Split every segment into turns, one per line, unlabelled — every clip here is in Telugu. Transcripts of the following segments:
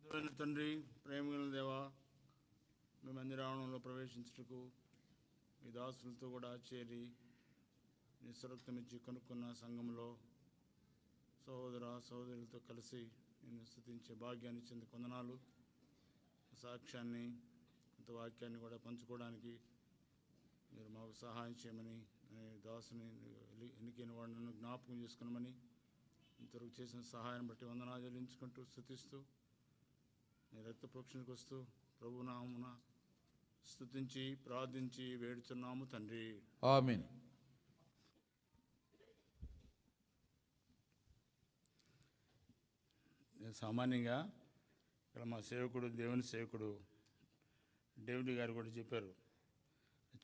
పరిశుద్ధుడైన తండ్రి, ప్రేమగల దేవా, మీ మందిరావణంలో ప్రవేశించుటకు మీ దాసులతో కూడా చేరి నిస్సరక్తం ఇచ్చి కనుక్కున్న సంఘంలో సహోదరులతో కలిసి నేను స్తుతించే భాగ్యాన్ని చెంది కొందనాలు. సాక్ష్యాన్ని కొంత వాక్యాన్ని కూడా పంచుకోవడానికి మీరు మాకు సహాయం చేయమని, దాసుని ఎన్నికైన వాడిని జ్ఞాపకం చేసుకున్నామని, ఇంతవరకు చేసిన సహాయాన్ని బట్టి వందనాలు చెల్లించుకుంటూ స్తుతిస్తూ నీ రక్త ప్రోక్షణకు వస్తూ ప్రభునామమున స్తుతించి ప్రార్థించి వేడుచున్నాము తండ్రి,
ఆమేన్.
సామాన్యంగా ఇక్కడ మా సేవకుడు, దేవుని సేవకుడు డేవిడ్ గారు కూడా చెప్పారు,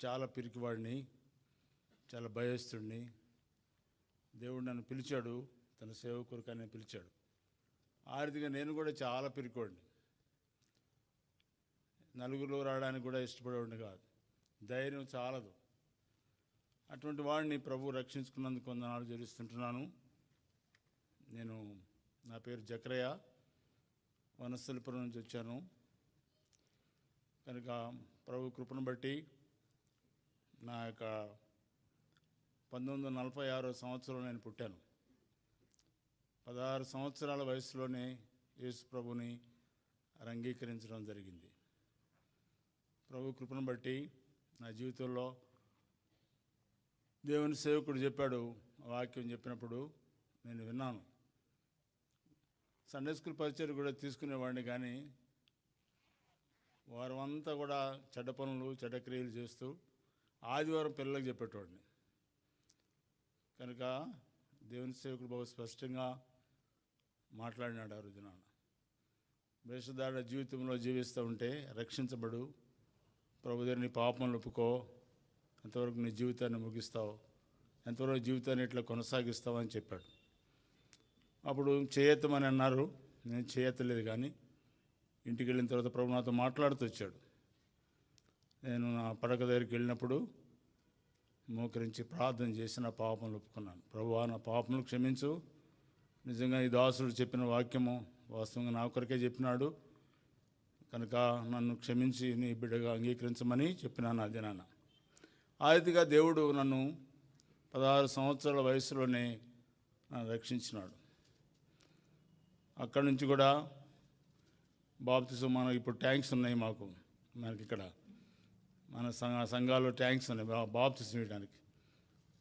చాలా పిరికివాడిని, చాలా భయస్తుడిని. దేవుడు నన్ను పిలిచాడు, తన సేవకుడికి అని పిలిచాడు. ఆ రీతిగా నేను కూడా చాలా పిరికివాడిని, నలుగురిలో రావడానికి కూడా ఇష్టపడేవాడిని కాదు, ధైర్యం చాలదు. అటువంటి వాడిని ప్రభు రక్షించుకున్నందుకు కొందనాలు చెల్లిస్తుంటున్నాను. నా పేరు జక్రయ్య, వనస్థలిపురం నుంచి వచ్చాను. కనుక ప్రభు కృపను బట్టి నా యొక్క 1946 సంవత్సరంలో నేను పుట్టాను. 16 సంవత్సరాల వయసులోనే యేసు ప్రభుని అంగీకరించడం జరిగింది. ప్రభు కృపను బట్టి నా జీవితంలో దేవుని సేవకుడు చెప్పాడు, వాక్యం చెప్పినప్పుడు నేను విన్నాను. సండే స్కూల్ పరిచయం కూడా తీసుకునేవాడిని, కానీ వారం అంతా కూడా చెడ్డ పనులు, చెడ్డ క్రియలు చేస్తూ ఆదివారం పిల్లలకు చెప్పేటవాడిని. కనుక దేవుని సేవకుడు బహు స్పష్టంగా మాట్లాడినాడు ఆ రోజున. వేషధారణ జీవితంలో జీవిస్తూ ఉంటే రక్షించబడు, ప్రభు దగ్గర నీ పాపంలో ఒప్పుకో, ఎంతవరకు నీ జీవితాన్ని ముగిస్తావు, ఎంతవరకు జీవితాన్ని ఇట్లా కొనసాగిస్తావు అని చెప్పాడు. అప్పుడు చేయెత్తమని అన్నారు, నేను చేయెత్తలేదు. కానీ ఇంటికి వెళ్ళిన తర్వాత ప్రభు నాతో మాట్లాడుతూ వచ్చాడు. నేను నా పడక దగ్గరికి వెళ్ళినప్పుడు మోకరించి ప్రార్థన చేసి నా పాపంలో ఒప్పుకున్నాను. ప్రభువా, నా పాపములు క్షమించు, నిజంగా ఈ దాసుడు చెప్పిన వాక్యము వాస్తవంగా నా కొరకే చెప్పినాడు కనుక నన్ను క్షమించి నీ బిడ్డగా అంగీకరించమని చెప్పినాను. అది నాన్న ఆ రీతిగా దేవుడు నన్ను 16 సంవత్సరాల వయసులోనే రక్షించినాడు. అక్కడి నుంచి కూడా బాప్తిసం, మనకి ఇప్పుడు ట్యాంక్స్ ఉన్నాయి, మనకి ఇక్కడ మన సంఘాల్లో ట్యాంక్స్ ఉన్నాయి బాప్తిసం ఇవ్వడానికి.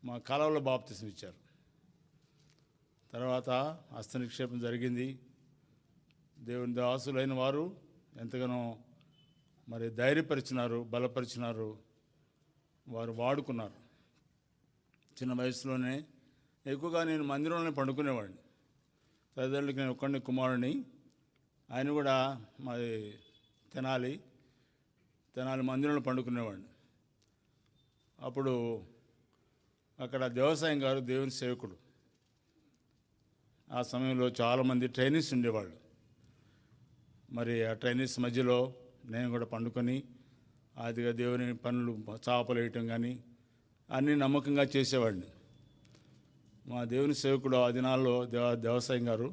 మా కాలంలో బాప్తిసం ఇచ్చారు. తర్వాత హస్త నిక్షేపం జరిగింది. దేవుని దాసులైన వారు ఎంతగానో మరి ధైర్యపరిచినారు, బలపరిచినారు, వారు వాడుకున్నారు. చిన్న వయసులోనే ఎక్కువగా నేను మందిరంలోనే పండుకునేవాడిని. తల్లిదండ్రులకి నేను ఒక్కడిని కుమారుడిని. ఆయన కూడా మాది తెనాలి మందిరంలో పండుకునేవాడిని. అప్పుడు అక్కడ వ్యవసాయం గారు దేవుని సేవకుడు. ఆ సమయంలో చాలామంది ట్రైనీస్ ఉండేవాళ్ళు. మరి ఆ ట్రైనీస్ మధ్యలో నేను కూడా పండుకొని ఆదిగా దేవుని పనులు, చాపలు వేయటం కానీ అన్నీ నమ్మకంగా చేసేవాడిని. మా దేవుని సేవకుడు ఆ దినాల్లో వ్యవసాయం గారు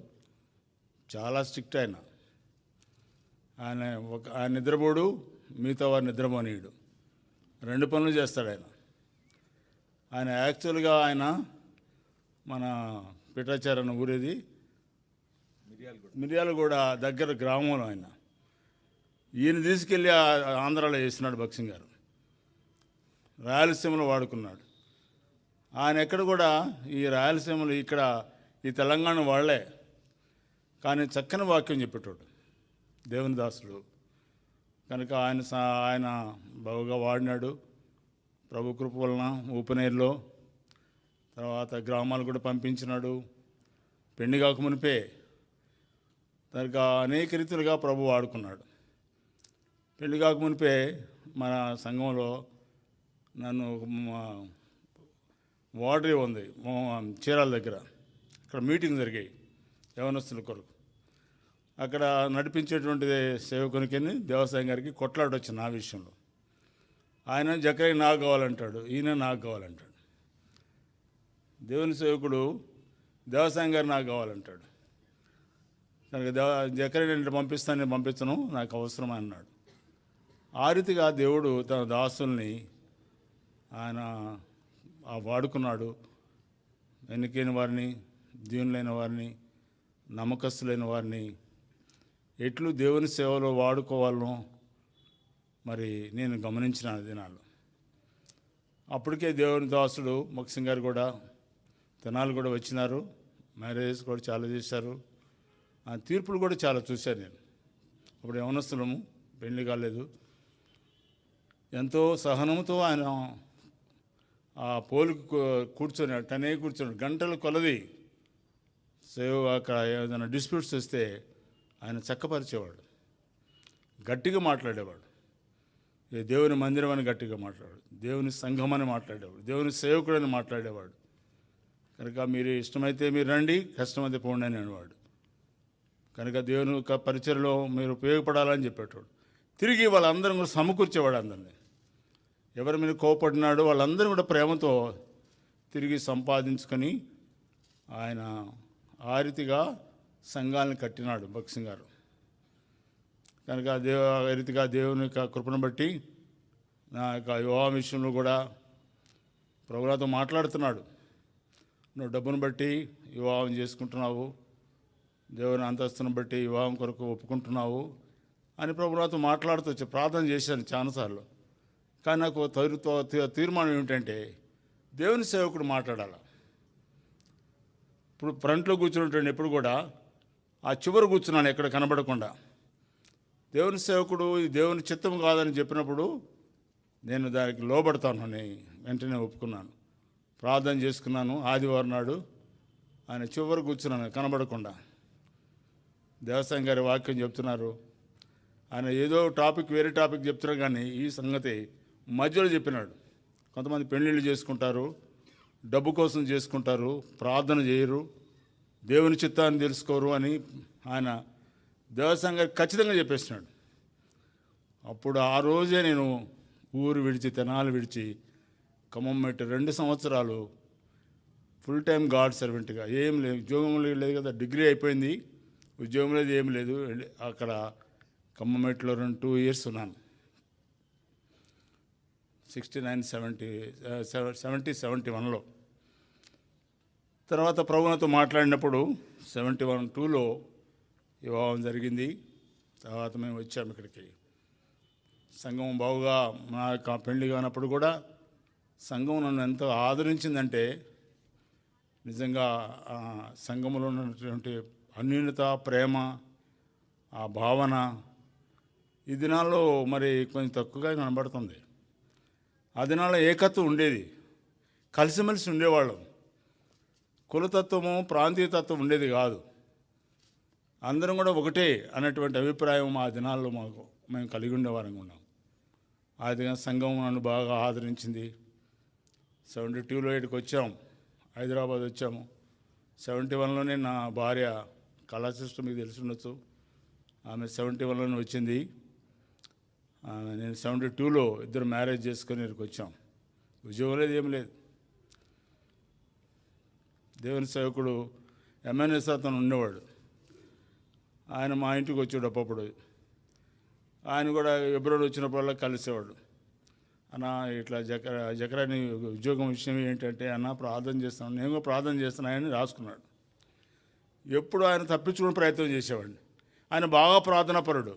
చాలా స్ట్రిక్ట్. ఆయన నిద్రపోడు, మిగతా వారు నిద్రపోనీయుడు, 2 పనులు చేస్తాడు ఆయన. యాక్చువల్గా ఆయన మన పిఠాచారణ ఊరేది మిర్యాలగూడ దగ్గర గ్రామంలో ఈయన తీసుకెళ్ళి ఆంధ్రాలో చేసినాడు భక్సింగ్ గారు, రాయలసీమలో వాడుకున్నాడు. ఆయన ఎక్కడ కూడా ఈ రాయలసీమలో ఇక్కడ ఈ తెలంగాణ వాళ్ళే, కానీ చక్కని వాక్యం చెప్పేటోడు దేవుని దాసుడు. కనుక ఆయన బాగా వాడినాడు. ప్రభు కృప వలన ఊపనేరులో తర్వాత గ్రామాలు కూడా పంపించినాడు. పెళ్లి కాకమునిపే కనుక అనేక రీతులుగా ప్రభు వాడుకున్నాడు. పెళ్లి కాకమునిపే మన సంఘంలో నన్ను వాటరీ ఉంది చీరాల దగ్గర, అక్కడ మీటింగ్ జరిగాయి యవనస్తుల కొరకు. అక్కడ నడిపించేటువంటి సేవకునికి దేవసాయం గారికి కొట్లాట వచ్చింది నా విషయంలో. ఆయన జక్రయ్య నాకు కావాలంటాడు, ఈయన నాకు కావాలంటాడు. దేవుని సేవకుడు దేవసాయం గారు నాకు కావాలంటాడు. కనుక జకర్యా నేను పంపిస్తాను, నేను పంపించను, నాకు అవసరం అన్నాడు. ఆ రీతిగా దేవుడు తన దాసుల్ని ఆయన వాడుకున్నాడు. ఎన్నికైన వారిని, దీనులైన వారిని, నమ్మకస్తులైన వారిని ఎట్లు దేవుని సేవలో వాడుకోవాలనో మరి నేను గమనించిన దినాలు. అప్పటికే దేవుని దాసుడు మొక్సింగ్ గారు కూడా తెనాలు కూడా వచ్చినారు, మ్యారేజెస్ కూడా చాలా చేశారు, ఆ తీర్పులు కూడా చాలా చూశాను నేను. అప్పుడు యవనస్తులము, పెళ్లి కాలేదు. ఎంతో సహనంతో ఆయన ఆ పోలికి కూర్చొని తనే కూర్చొని గంటల కొలది సేవ. అక్కడ ఏదైనా డిస్ప్యూట్స్ వస్తే ఆయన చక్కపరిచేవాడు, గట్టిగా మాట్లాడేవాడు. దేవుని మందిరం అని గట్టిగా మాట్లాడాడు, దేవుని సంఘం అని మాట్లాడేవాడు, దేవుని సేవకుడని మాట్లాడేవాడు. కనుక మీరు ఇష్టమైతే మీరు రండి, కష్టమైతే పోండి అని అనేవాడు. కనుక దేవుని యొక్క పరిచయలో మీరు ఉపయోగపడాలని చెప్పేటవాడు. తిరిగి వాళ్ళందరం కూడా సమకూర్చేవాడు. అందరినీ ఎవరి మీద కోపడినాడో వాళ్ళందరూ కూడా ప్రేమతో తిరిగి సంపాదించుకొని ఆయన ఆ రీతిగా సంఘాలను కట్టినాడు భక్సింగ్ గారు. కనుక ఆ రీతిగా దేవుని యొక్క కృపను బట్టి నా యొక్క వివాహం విషయంలో కూడా ప్రభువుతో మాట్లాడుతున్నాడు. నువ్వు డబ్బును బట్టి వివాహం చేసుకుంటున్నావు, దేవుని అంతస్తును బట్టి వివాహం కొరకు ఒప్పుకుంటున్నావు అని ప్రభువుతో మాట్లాడుతూ వచ్చి ప్రార్థన చేశాను చాలాసార్లు. కానీ నాకు తీర్మానం ఏమిటంటే దేవుని సేవకుడు మాట్లాడాలి. ఇప్పుడు ఫ్రంట్లో కూర్చున్నటువంటి ఎప్పుడు కూడా ఆ చివరి కూర్చున్నాను ఎక్కడ కనబడకుండా. దేవుని సేవకుడు ఇది దేవుని చిత్తం కాదని చెప్పినప్పుడు నేను దానికి లోబడతాను అని వెంటనే ఒప్పుకున్నాను, ప్రార్థన చేసుకున్నాను. ఆదివారం నాడు ఆయన చివరి కూర్చున్నాను కనబడకుండా. దేవస్థానం గారి వాక్యం చెప్తున్నారు, ఆయన ఏదో టాపిక్ వేరే టాపిక్ చెప్తున్నారు, కానీ ఈ సంగతి మధ్యలో చెప్పినాడు. కొంతమంది పెళ్ళిళ్ళు చేసుకుంటారు, డబ్బు కోసం చేసుకుంటారు, ప్రార్థన చేయరు, దేవుని చిత్తాన్ని తెలుసుకోరు అని ఆయన దేవస్థానం గారు ఖచ్చితంగా చెప్పేసినాడు. అప్పుడు ఆ రోజే నేను ఊరు విడిచి తెనాలు విడిచి ఖమ్మం పెట్టి 2 సంవత్సరాలు ఫుల్ టైం గాడ్ సర్వెంట్గా, ఏం లేదు, ఉద్యోగం లేదు కదా, డిగ్రీ అయిపోయింది, ఉద్యోగం లేదు, ఏం లేదు. అక్కడ ఖమ్మం మెట్లో 2 years ఉన్నాను. 71లో తర్వాత ప్రభువుతో మాట్లాడినప్పుడు 71-2లో వివాహం జరిగింది. తర్వాత మేము వచ్చాము ఇక్కడికి. సంఘం బాగుగా నా యొక్క పెళ్లి కానప్పుడు కూడా సంఘం నన్ను ఎంతో ఆదరించిందంటే నిజంగా సంఘంలో ఉన్నటువంటి అన్యోన్యత, ప్రేమ, ఆ భావన ఈ దినాల్లో మరి కొంచెం తక్కువగా కనబడుతుంది. ఆ దినాల్లో ఏకత్వం ఉండేది, కలిసిమెలిసి ఉండేవాళ్ళం. కులతత్వము, ప్రాంతీయతత్వం ఉండేది కాదు. అందరం కూడా ఒకటే అనేటువంటి అభిప్రాయం ఆ దినాల్లో మేము కలిగి ఉండేవారంగా ఉన్నాం. ఆ విధంగా సంఘం నన్ను బాగా ఆదరించింది. 72లో ఇక్కడికి వచ్చాము, హైదరాబాద్ వచ్చాము. 71లోనే నా భార్య కళాశిష్టం మీకు తెలిసి ఉండొచ్చు, ఆమె 71లోనే వచ్చింది. నేను 72లో ఇద్దరు మ్యారేజ్ చేసుకొని ఇక్కడికి వచ్చాం. ఉద్యోగం లేదు, ఏం లేదు. దేవుని సేవకుడు ఎంఎన్ఎస్ అతను ఉండేవాడు, ఆయన మా ఇంటికి వచ్చాడు అప్పుడు. ఆయన కూడా ఎబ్రోడ్ వచ్చినప్పుడల్లా కలిసేవాడు. అన్న ఇట్లా జకరాని ఉద్యోగం విషయం ఏంటంటే, అన్న ప్రార్థన చేస్తున్నాను, నేను కూడా ప్రార్థన చేస్తున్నానని రాసుకున్నాడు. ఎప్పుడు ఆయన తప్పించుకునే ప్రయత్నం చేసేవాడిని. ఆయన బాగా ప్రార్థనాపరుడు.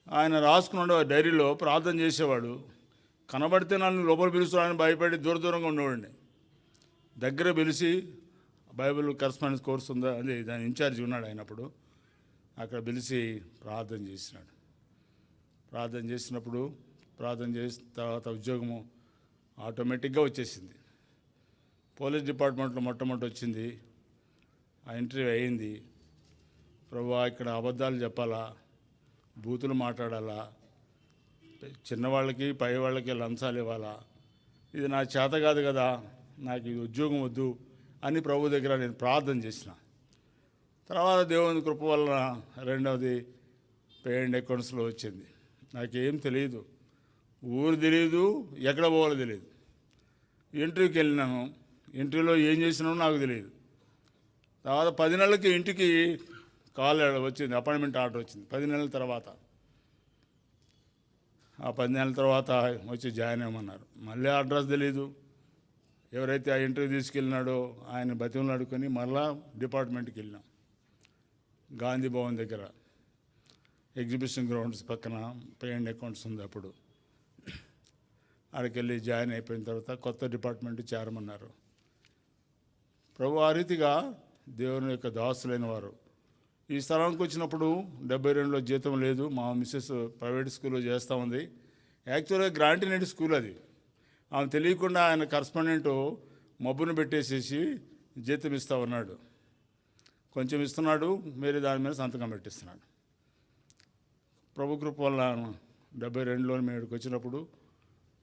ఆయన రాసుకున్నాడు డైరీలో, ప్రార్థన చేసేవాడు. కనబడితే నన్ను లోపల పిలుస్తాడని భయపడి దూరంగా ఉండేవాడిని. దగ్గర పిలిచి బైబిల్ కరస్పాండెన్స్ కోర్స్ ఉందా అదే దాని ఇన్ఛార్జ్ ఉన్నాడు ఆయన. అప్పుడు అక్కడ పిలిచి ప్రార్థన చేసినాడు. ప్రార్థన చేసినప్పుడు ప్రార్థన చేసిన తర్వాత ఉద్యోగము ఆటోమేటిక్గా వచ్చేసింది. పోలీస్ డిపార్ట్మెంట్లో మొట్టమొదటి వచ్చింది. ఆ ఇంటర్వ్యూ అయింది. ప్రభువా, ఇక్కడ అబద్ధాలు చెప్పాలా, బూతులు మాట్లాడాలా, చిన్నవాళ్ళకి పై వాళ్ళకి లంచాలు ఇవ్వాలా, ఇది నా చేత కాదు కదా, నాకు ఇది ఉద్యోగం వద్దు అని ప్రభు దగ్గర నేను ప్రార్థన చేసిన. తర్వాత దేవుని కృప వలన రెండవది పే అండ్ అకౌంట్స్లో వచ్చింది. నాకేం తెలియదు, ఊరు తెలియదు, ఎక్కడ పోవాలో తెలియదు. ఇంటర్వ్యూకి వెళ్ళినాను, ఇంటర్వ్యూలో ఏం చేసినానో నాకు తెలియదు. తర్వాత 10 నెలలకి ఇంటికి కాల్ వచ్చింది, అపాయింట్మెంట్ ఆర్డర్ వచ్చింది 10 నెలల తర్వాత. ఆ 10 నెలల తర్వాత వచ్చి జాయిన్ అవ్వమన్నారు. మళ్ళీ అడ్రస్ తెలీదు. ఎవరైతే ఆ ఇంటర్వ్యూ తీసుకెళ్ళినాడో ఆయన బతిమలాడుకొని మళ్ళా డిపార్ట్మెంట్కి వెళ్ళినాం. గాంధీ భవన్ దగ్గర ఎగ్జిబిషన్ గ్రౌండ్స్ పక్కన పే అండ్ అకౌంట్స్ ఉంది. అప్పుడు ఆడికి వెళ్ళి జాయిన్ అయిపోయిన తర్వాత కొత్త డిపార్ట్మెంట్ చేరమన్నారు. ప్రభు ఆ రీతిగా దేవుని యొక్క దాసులైన వారు ఈ స్థలానికి వచ్చినప్పుడు 72లో జీతం లేదు. మా మిస్సెస్ ప్రైవేట్ స్కూల్లో చేస్తూ ఉంది. యాక్చువల్గా గ్రాంటినేట్ స్కూల్ అది. ఆమె తెలియకుండా ఆయన కరస్పాండెంట్ మబ్బును పెట్టేసేసి జీతం ఇస్తూ ఉన్నాడు. కొంచెం ఇస్తున్నాడు, మీరు దాని మీద సంతకం పెట్టిస్తున్నాడు. ప్రభు కృప వల్ల 72లో మేము ఇక్కడికి వచ్చినప్పుడు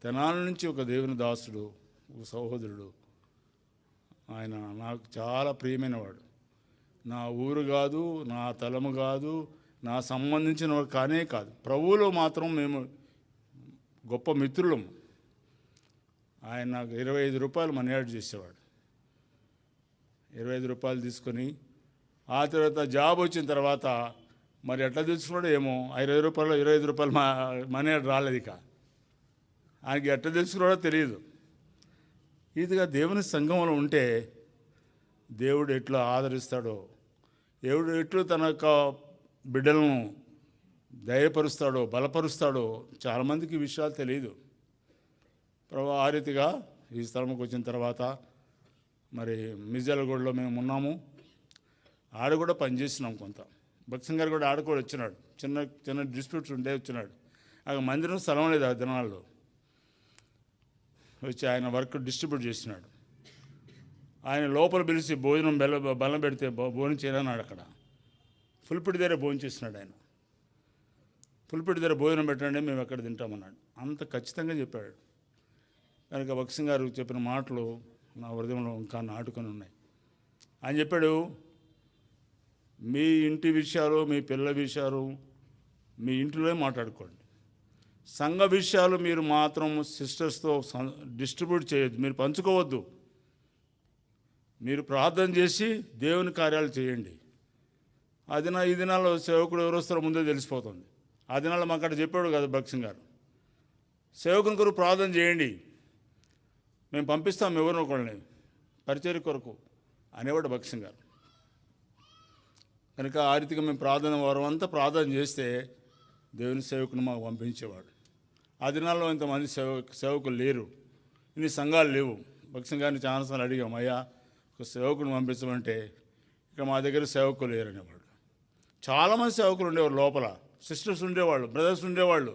తెనాలి నుంచి ఒక దేవుని దాసుడు, ఒక సహోదరుడు, ఆయన నాకు చాలా ప్రియమైనవాడు. నా ఊరు కాదు, నా తలము కాదు, నా సంబంధించిన కానే కాదు, ప్రభువులో మాత్రం మేము గొప్ప మిత్రులం. ఆయన నాకు 25 రూపాయలు మనీ యాడ్ చేసేవాడు. 25 రూపాయలు తీసుకొని ఆ తర్వాత జాబ్ వచ్చిన తర్వాత మరి ఎట్లా తెలుసుకున్నాడో ఏమో, 25 రూపాయలు మనీ యాడ్ రాలేదు. ఇక ఆయనకి ఎట్లా తెలుసుకున్నాడో తెలియదు. ఇదిగా దేవుని సంఘంలో ఉంటే దేవుడు ఎట్లా ఆదరిస్తాడో, దేవుడు ఎట్లు తన యొక్క బిడ్డలను ధైర్యపరుస్తాడో, బలపరుస్తాడో చాలామందికి ఈ విషయాలు తెలియదు. ప్రభు ఆ రీతిగా ఈ స్థలంకి వచ్చిన తర్వాత మరి మిర్జాలగూడలో మేము ఉన్నాము. ఆడ కూడా పనిచేసినాం కొంత. భక్సింగ్ గారు కూడా ఆడ కూడా వచ్చినాడు. చిన్న చిన్న డిస్ప్యూట్స్ ఉంటే వచ్చినాడు. అక్కడ మందిరం స్థలం లేదు ఆ దినాల్లో. వచ్చి ఆయన వర్క్ డిస్ట్రిబ్యూట్ చేసినాడు. ఆయన లోపల పిలిచి భోజనం బెల్లం పెడితే భోజనం చేయనన్నాడు. అక్కడ ఫుల్పిడి దగ్గర భోజనం చేసినాడు ఆయన. ఫుల్పిడి దగ్గర భోజనం పెట్టండి, మేము ఎక్కడ తింటామన్నాడు. అంత ఖచ్చితంగా చెప్పాడు. కనుక భక్సింగ్ గారు చెప్పిన మాటలు నా హృదయంలో ఇంకా నాటుకొని ఉన్నాయి. ఆయన చెప్పాడు, మీ ఇంటి విషయాలు, మీ పిల్లల విషయాలు మీ ఇంటిలో మాట్లాడుకోండి. సంఘ విషయాలు మీరు మాత్రం సిస్టర్స్తో డిస్ట్రిబ్యూట్ చేయొద్దు, మీరు పంచుకోవద్దు. మీరు ప్రార్థన చేసి దేవుని కార్యాలు చేయండి. ఈ దినాల్లో సేవకుడు ఎవరు వస్తారో ముందే తెలిసిపోతుంది. ఆ దినాల్లో మాకు అక్కడ చెప్పాడు కదా భక్సింగ్ గారు, సేవకుని కొరకు ప్రార్థన చేయండి, మేము పంపిస్తాం ఎవరినో ఒకళ్ళని పరిచర్య కొరకు అనేవాడు భక్సింగ్ గారు. కనుక ఆ రీతిగా మేము ప్రార్థన వారం అంతా ప్రార్థన చేస్తే దేవుని సేవకుని మాకు పంపించేవాడు. ఆ దినాల్లో ఇంతమంది సేవకులు లేరు, ఇన్ని సంఘాలు లేవు. భక్సింగ్ గారిని చాలాసార్లు అడిగాం, అయ్యా ఒక సేవకుని పంపించమంటే ఇక మా దగ్గర సేవకులు లేరు అనేవాడు. చాలామంది సేవకులు ఉండేవారు, లోపల సిస్టర్స్ ఉండేవాళ్ళు, బ్రదర్స్ ఉండేవాళ్ళు.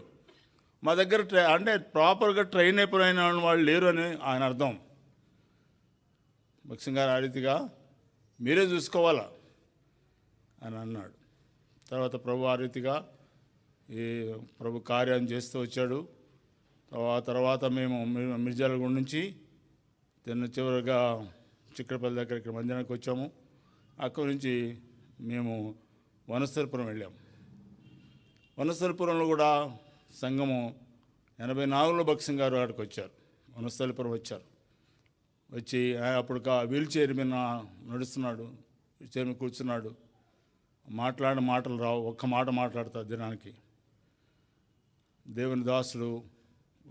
మా దగ్గర అంటే ప్రాపర్గా ట్రైన్ అయిపోయిన వాళ్ళు లేరు అని ఆయన అర్థం. భక్సింగ్ గారు ఆ రీతిగా మీరే చూసుకోవాలా అని అన్నాడు. తర్వాత ప్రభు ఆ రీతిగా ఈ ప్రభు కార్యం చేస్తూ వచ్చాడు. తర్వాత మేము మిర్జాలగూడ నుంచి చివరిగా చిక్కడపల్లి దగ్గర ఇక్కడ మందిరానికి వచ్చాము. అక్కడి నుంచి మేము వనస్థలిపురం వెళ్ళాము. వనస్థలిపురంలో కూడా సంఘము 84లో భక్సింగ్ గారు అక్కడికి వచ్చారు, వనస్థలిపురం వచ్చారు. వచ్చి అప్పుడు వీల్ చైర్ మీద నడుస్తున్నాడు, వీల్ చైర్ మీద కూర్చున్నాడు. మాట్లాడిన మాటలు రావు, ఒక్క మాట మాట్లాడతారు దినానికి. దేవుని దాసులు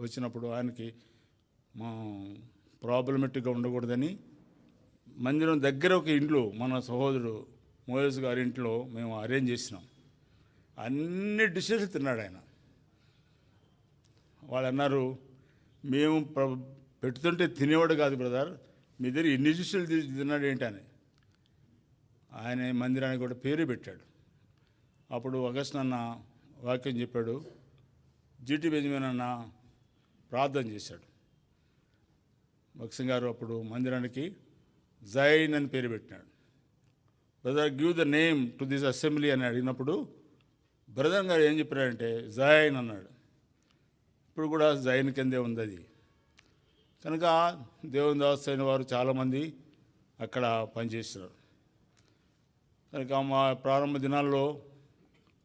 వచ్చినప్పుడు ఆయనకి మా ప్రాబ్లమెటిక్గా ఉండకూడదని మందిరం దగ్గర ఒక ఇంట్లో మన సహోదరుడు మోయస్ గారి ఇంట్లో మేము అరేంజ్ చేసినాం. అన్ని డిషెస్ తిన్నాడు ఆయన. వాళ్ళు అన్నారు, మేము పెడుతుంటే తినేవాడు కాదు బ్రదర్, మీ దగ్గర ఎన్ని డిషెస్ తిన్నాడు ఏంటని. ఆయన మందిరానికి కూడా పేరు పెట్టాడు. అప్పుడు అగస్ట్ అన్న వాక్యం చెప్పాడు, జీటీ బెంజమిన్ అన్న ప్రార్థన చేశాడు. భక్సింగ్ గారు అప్పుడు మందిరానికి జైన్ అని పేరు పెట్టినాడు. Brother give the name to this assembly అని అడిగినప్పుడు బ్రదర్ గారు ఏం చెప్పారంటే జైన్ అన్నాడు. ఇప్పుడు కూడా జైన్ కిందే ఉంది అది. కనుక దేవుని దాసు అయిన వారు చాలామంది అక్కడ పనిచేస్తున్నారు. కనుక మా ప్రారంభ దినాల్లో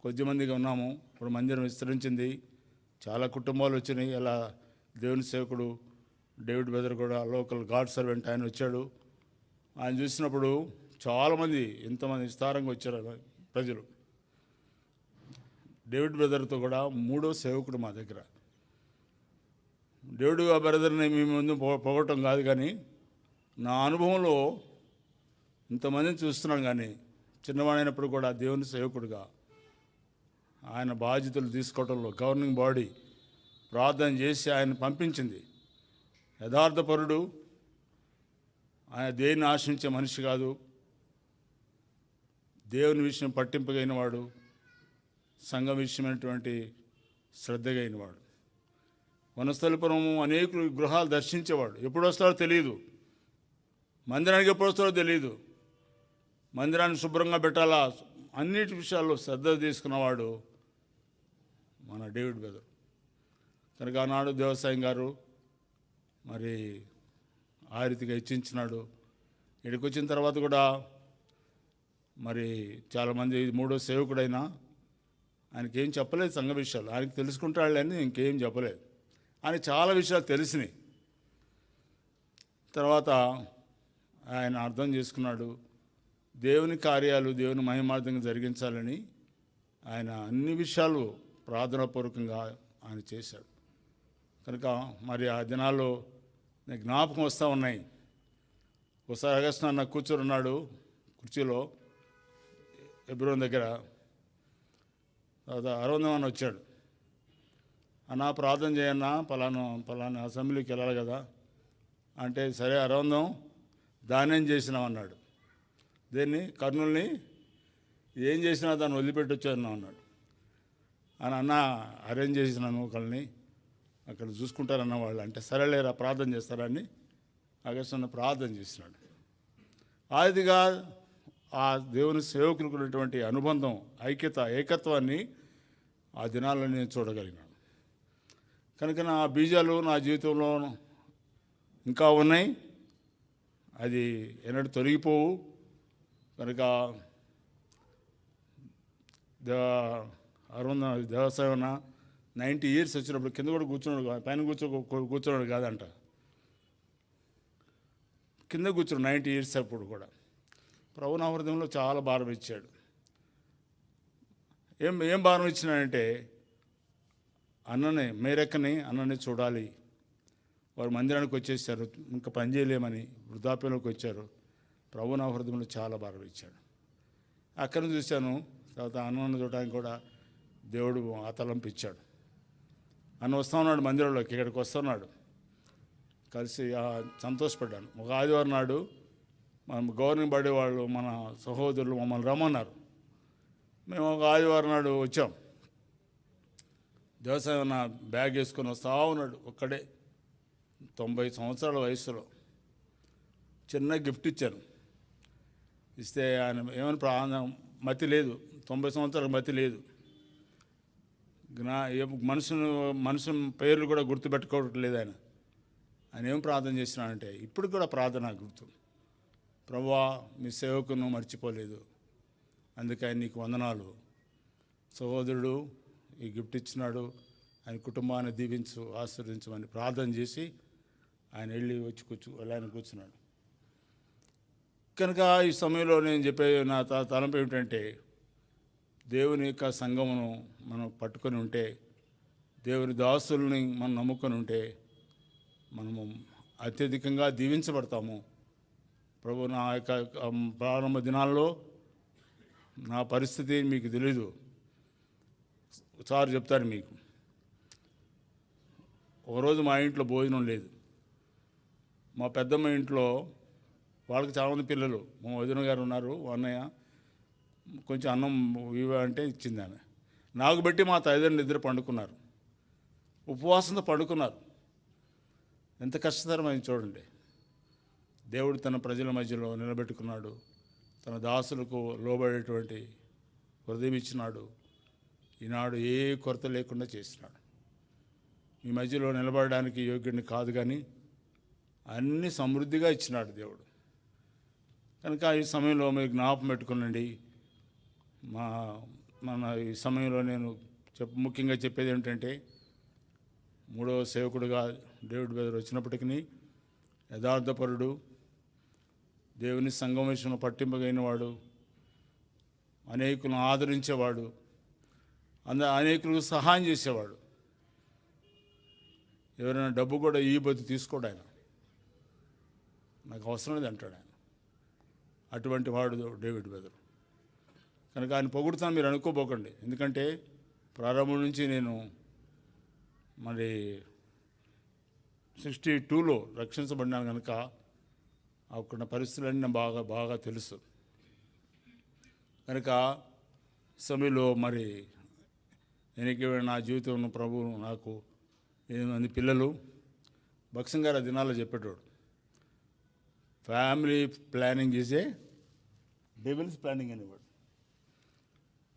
కొద్దిమందిగా ఉన్నాము. ఇప్పుడు మందిరం విస్తరించింది, చాలా కుటుంబాలు వచ్చినాయి. అలా దేవుని సేవకుడు డేవిడ్ బెదర్ కూడా లోకల్ గాడ్ సర్వెంట్ ఆయన వచ్చాడు. ఆయన చూసినప్పుడు చాలామంది, ఎంతమంది విస్తారంగా వచ్చారు. ప్రజలు. డేవిడ్ బ్రదర్తో కూడా 3వ సేవకుడు మా దగ్గర. డేవిడ్ బ్రదర్ని మీ ముందు పొగటం కాదు, కానీ నా అనుభవంలో ఇంతమందిని చూస్తున్నాను. కానీ చిన్నవాడైనప్పుడు కూడా దేవుని సేవకుడుగా ఆయన బాధ్యతలు తీసుకోవడంలో గవర్నింగ్ బాడీ ప్రార్థన చేసి ఆయన పంపించింది. యథార్థపరుడు, ఆయన దేన్ని ఆశించే మనిషి కాదు, దేవుని విషయం పట్టింపగైన వాడు, సంఘం విషయమైనటువంటి శ్రద్ధగైనవాడు. వనస్థలిపురం అనేకులు గృహాలు దర్శించేవాడు. ఎప్పుడు వస్తాడో తెలియదు, మందిరానికి ఎప్పుడు వస్తాడో తెలియదు, మందిరాన్ని శుభ్రంగా పెట్టాలా, అన్నిటి విషయాల్లో శ్రద్ధ తీసుకున్నవాడు మన డేవిడ్ బ్రదర్. కనుక ఆనాడు దేవసాయం గారు మరి ఆ రీతిగా హెచ్చించినాడు. ఇక్కడికి వచ్చిన తర్వాత కూడా మరి చాలామంది 3వ సేవకుడైనా ఆయనకి ఏం చెప్పలేదు సంఘ విషయాలు. ఆయనకి తెలుసుకుంటాడని ఇంకేం చెప్పలేదు. ఆయనకి చాలా విషయాలు తెలిసినాయి. తర్వాత ఆయన అర్థం చేసుకున్నాడు, దేవుని కార్యాలు దేవుని మహిమార్థంగా జరిగించాలని ఆయన అన్ని విషయాలు ప్రార్థనాపూర్వకంగా ఆయన చేశాడు. కనుక మరి ఆ దినాల్లో నాకు జ్ఞాపకం వస్తూ ఉన్నాయి. ఒకసారి అగస్టు అన్న కూర్చొని ఉన్నాడు కుర్చీలో హెబ్రోన్ దగ్గర. తర్వాత అరవిందం అన్న వచ్చాడు. అన్న ప్రార్థన చేయన్నా, పలానా అసెంబ్లీకి వెళ్ళాలి కదా అంటే, సరే అరవిందం దానేం చేసినావు అన్నాడు. దేన్ని? కర్నూలుని ఏం చేసినా దాన్ని వదిలిపెట్టి వచ్చాను అన్నాడు. అన్న అరేంజ్ చేసినాను ఒకళ్ళని, అక్కడ చూసుకుంటారన్న వాళ్ళు. అంటే సరేలేరా ప్రార్థన చేస్తారని అగస్టు అన్న ప్రార్థన చేసినాడు. ఆదిగా ఆ దేవుని సేవకులకు ఉన్నటువంటి అనుబంధం, ఐక్యత, ఏకత్వాన్ని ఆ దినాల్లో నేను చూడగలిగినాను. కనుక నా బీజాలు నా జీవితంలో ఇంకా ఉన్నాయి, అది ఎన్నడూ తొలగిపోవు. కనుక దేవసాయన 90 years వచ్చినప్పుడు కింద కూడా కూర్చున్నాడు, పైన కూర్చున్నాడు కాదంట, కింద కూర్చున్నాడు 90 years అప్పుడు కూడా. ప్రభు నా హృదయంలో చాలా భారం ఇచ్చాడు. ఏం భారం ఇచ్చినాడంటే, అన్నని చూడాలి. వారు మందిరానికి వచ్చేసారు, ఇంకా పని చేయలేమని వృద్ధాప్యంలోకి వచ్చారు. ప్రభు నా హృదయంలో చాలా భారం ఇచ్చాడు. అక్కడ చూశాను. తర్వాత అన్నను చూడడానికి కూడా దేవుడు ఆ తలంపు ఇచ్చాడు. అన్న వస్తూ ఉన్నాడు మందిరంలోకి, ఇక్కడికి వస్తున్నాడు. కలిసి సంతోషపడ్డాను. ఒక ఆదివారం నాడు మన గవర్నింగ్ బాడీ వాళ్ళు, మన సహోదరులు మమ్మల్ని రమ్మన్నారు. మేము ఒక ఆదివారం నాడు వచ్చాం. దేవసాయం బ్యాగ్ వేసుకొని వస్తూ ఉన్నాడు ఒక్కడే, 90 సంవత్సరాల వయసులో. చిన్న గిఫ్ట్ ఇచ్చాను. ఇస్తే ఆయన ఏమని మతి లేదు, 90 సంవత్సరాలకు మతి లేదు. మనుషుల పేర్లు కూడా గుర్తుపెట్టుకోవట్లేదు ఆయన. ఆయన ఏం ప్రార్థన చేసినాడంటే, ఇప్పుడు కూడా ప్రార్థన గుర్తు, ప్రభువా మీ సేవకును మర్చిపోలేదు, అందుకని నీకు వందనాలు. సహోదరుడు ఈ గిఫ్ట్ ఇచ్చినాడు, ఆయన కుటుంబాన్ని దీవించు, ఆశీర్వదించమని ప్రార్థన చేసి ఆయన వెళ్ళి ఆయన కూర్చున్నాడు. కనుక ఈ సమయంలో నేను చెప్పే నా తలంపు ఏమిటంటే, దేవుని యొక్క సంఘమును మనం పట్టుకొని ఉంటే, దేవుని దాసుల్ని మనం నమ్ముకొని ఉంటే మనము అత్యధికంగా దీవించబడతాము. ప్రభు, నా యొక్క ప్రారంభ దినాల్లో నా పరిస్థితి మీకు తెలీదు. సార్ చెప్తారు మీకు. ఒకరోజు మా ఇంట్లో భోజనం లేదు. మా పెద్దమ్మ ఇంట్లో వాళ్ళకి చాలామంది పిల్లలు, మా వదిన గారు ఉన్నారు, అన్నయ్య, కొంచెం అన్నం అంటే ఇచ్చింది ఆమె. నాకు బట్టి మా తల్లిదండ్రులు ఇద్దరు పండుకున్నారు, ఉపవాసంతో పండుకున్నారు. ఎంత కష్టతరమైంది చూడండి. దేవుడు తన ప్రజల మధ్యలో నిలబెట్టుకున్నాడు, తన దాసులకు లోబడేటువంటి హృదయం ఇచ్చినాడు. ఈనాడు ఏ కొరత లేకుండా చేసినాడు. మీ మధ్యలో నిలబడడానికి యోగ్యుడిని కాదు, కానీ అన్ని సమృద్ధిగా ఇచ్చినాడు దేవుడు. కనుక ఈ సమయంలో మీరు జ్ఞాపకం పెట్టుకునండి. మన ఈ సమయంలో నేను ముఖ్యంగా చెప్పేది ఏంటంటే, 3వ సేవకుడుగా డేవిడ్ బ్రదర్ వచ్చినప్పటికీ యథార్థపరుడు, దేవుని సంఘం విషయంలో పట్టింపగైన వాడు, అనేకులను ఆదరించేవాడు, అనేకులకు సహాయం చేసేవాడు. ఎవరైనా డబ్బు కూడా ఈ బతి తీసుకోడు ఆయన, నాకు అవసరం లేదు అంటాడు ఆయన. అటువంటి వాడు డేవిడ్ బెదరు. కనుక ఆయన పొగుడుతాను మీరు అనుకోబోకండి. ఎందుకంటే ప్రారంభం నుంచి నేను మరి 62లో రక్షించబడినాను కనుక అక్కడ పరిస్థితులన్నీ నాకు బాగా బాగా తెలుసు. కనుక సమయంలో మరి నేను నా జీవితంలో ప్రభువు నాకు 8 మంది పిల్లలు. భక్సం గారు ఆ దినాల్లో చెప్పేటోడు, family planning is a devil's planning అనేవాడు.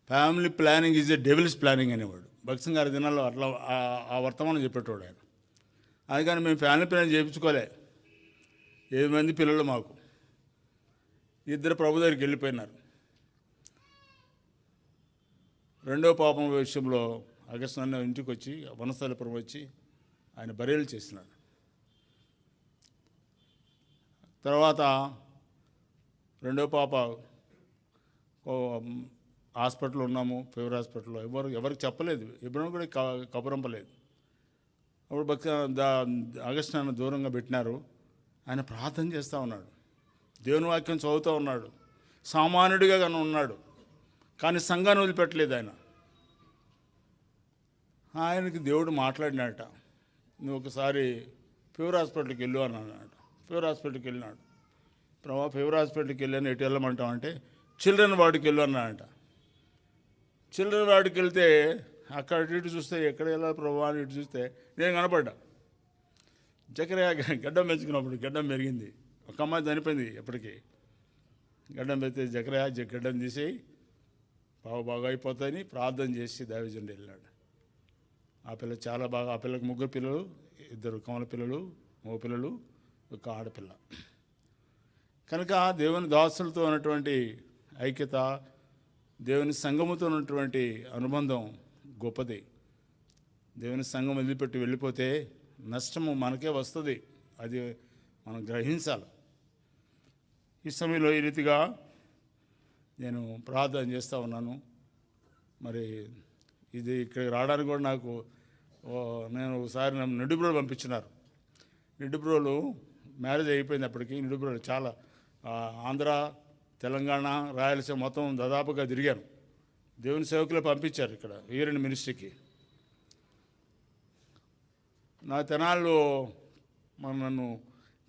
Family planning is a devil's planning అనేవాడు. భక్సం గారి దినాల్లో అట్లా ఆ వర్తమానం చెప్పేటోడు ఆయన. అందుకని మేము ఫ్యామిలీ ప్లానింగ్ చేయించుకోలే. 7 మంది పిల్లలు మాకు. 2 ప్రభు దగ్గరికి వెళ్ళిపోయినారు. రెండో పాపం విషయంలో ఆగస్టు అన్న ఇంటికి వచ్చి వనస్థలిపురం వచ్చి ఆయన బర్యలు చేసినాడు. తర్వాత రెండో పాప హాస్పిటల్లో ఉన్నాము, ఫీవర్ హాస్పిటల్లో. ఎవరికి చెప్పలేదు, ఎవరు కూడా కబురంపలేదు. అప్పుడు ఆగస్టు అన్న దూరంగా పెట్టినారు. ఆయన ప్రార్థన చేస్తూ ఉన్నాడు, దేవుని వాక్యం చదువుతూ ఉన్నాడు, సామాన్యుడిగా కానీ ఉన్నాడు. కానీ సంఘాన్ని వదిలిపెట్టలేదు ఆయన. ఆయనకి దేవుడు మాట్లాడినాట, నువ్వు ఒకసారి ఫీవర్ హాస్పిటల్కి వెళ్ళు అన్నాడు. ఫీవర్ హాస్పిటల్కి వెళ్ళినాడు. ప్రభా ఫీవర్ హాస్పిటల్కి వెళ్ళాను, ఎటు వెళ్ళమంటావు అంటే చిల్డ్రన్ వార్డుకి వెళ్ళు అన్నాడంట. చిల్డ్రన్ వార్డుకి వెళ్తే అక్కడ ఇటు చూస్తే ఎక్కడ వెళ్ళాలి ప్రభా అని ఇటు చూస్తే నేను కనపడ్డా. జకరియా గడ్డం పెంచుకున్నప్పుడు గడ్డం పెరిగింది. ఒక అమ్మాయి చనిపోయింది ఎప్పటికీ. గడ్డం పెడితే జకరియా గడ్డం తీసి బాగా అయిపోతాయని ప్రార్థన చేసి దైవజనుడు వెళ్ళాడు. ఆ పిల్ల చాలా బాగా, ఆ పిల్లకి 3 పిల్లలు, 2 కమల పిల్లలు, 3 పిల్లలు, 1 ఆడపిల్ల. కనుక దేవుని దాసులతో ఉన్నటువంటి ఐక్యత, దేవుని సంఘముతో ఉన్నటువంటి అనుబంధం గొప్పది. దేవుని సంఘం వదిలిపెట్టి వెళ్ళిపోతే నష్టము మనకే వస్తుంది, అది మనం గ్రహించాలి. ఈ సమయంలో ఈ రీతిగా నేను ప్రార్థన చేస్తూ ఉన్నాను. మరి ఇది ఇక్కడికి రావడానికి కూడా నాకు నేను ఒకసారి నన్ను నిడుబ్రోలు పంపించినారు. నిడుబ్రోలు మ్యారేజ్ అయిపోయింది అప్పటికి. నిడుబ్రోలు చాలా ఆంధ్ర, తెలంగాణ, రాయలసీమ మొత్తం దాదాపుగా తిరిగాను. దేవుని సేవకులే పంపించారు ఇక్కడ ఈరెండ్ మినిస్ట్రీకి. నా తెనాల్లో నన్ను